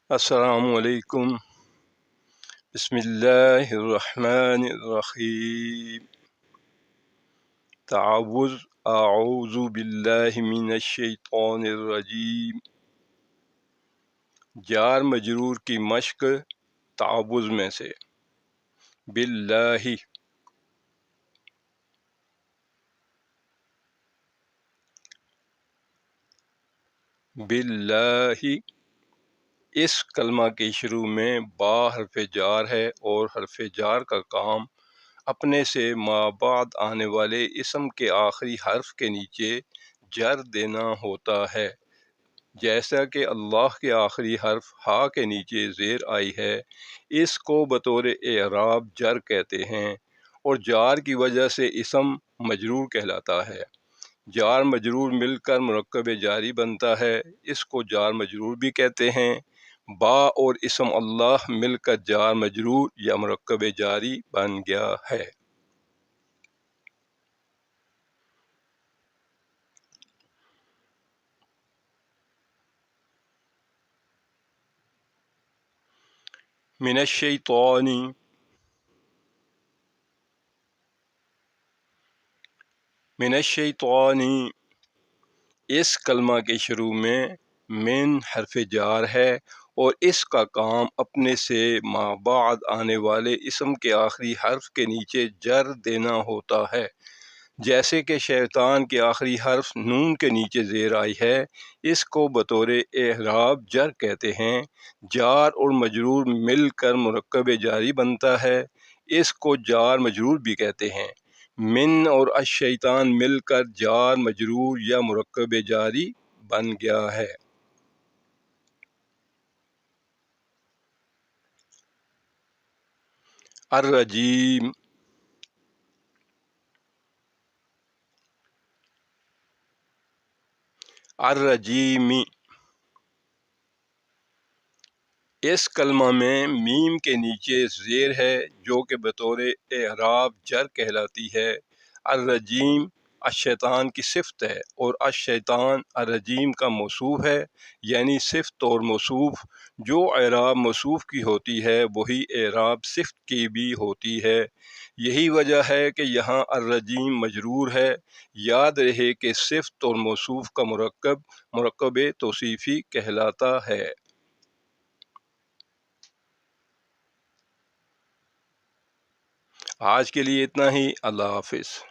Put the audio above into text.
السلام علیکم۔ بسم اللہ الرحمن الرحیم۔ تعوذ، اعوذ باللہ من الشیطان الرجیم۔ جار مجرور کی مشق تعوذ میں سے۔ باللہ، باللہ، اس کلمہ کے شروع میں با حرف جار ہے اور حرف جار کا کام اپنے سے ما بعد آنے والے اسم کے آخری حرف کے نیچے جر دینا ہوتا ہے، جیسا کہ اللہ کے آخری حرف ہا کے نیچے زیر آئی ہے، اس کو بطور اعراب جر کہتے ہیں اور جار کی وجہ سے اسم مجرور کہلاتا ہے۔ جار مجرور مل کر مرکب جاری بنتا ہے، اس کو جار مجرور بھی کہتے ہیں۔ با اور اسم اللہ مل کر جار مجرور یا مرکب جاری بن گیا ہے۔ من الشیطان، من الشیطان، اس کلمہ کے شروع میں من حرف جار ہے اور اس کا کام اپنے سے ما بعد آنے والے اسم کے آخری حرف کے نیچے جر دینا ہوتا ہے، جیسے کہ شیطان کے آخری حرف نون کے نیچے زیر آئی ہے، اس کو بطور اعراب جر کہتے ہیں۔ جار اور مجرور مل کر مرکب جاری بنتا ہے، اس کو جار مجرور بھی کہتے ہیں۔ من اور الشیطان مل کر جار مجرور یا مرکب جاری بن گیا ہے۔ الرجیم، الرجیم، اس کلمہ میں میم کے نیچے زیر ہے جو کہ بطور اعراب جر کہلاتی ہے۔ الرجیم الشیطان کی صفت ہے اور الشیطان الرجیم کا موصوف ہے، یعنی صفت اور موصوف جو اعراب موصوف کی ہوتی ہے وہی اعراب صفت کی بھی ہوتی ہے۔ یہی وجہ ہے کہ یہاں الرجیم مجرور ہے۔ یاد رہے کہ صفت اور موصوف کا مرکب توصیفی کہلاتا ہے۔ آج کے لیے اتنا ہی، اللہ حافظ۔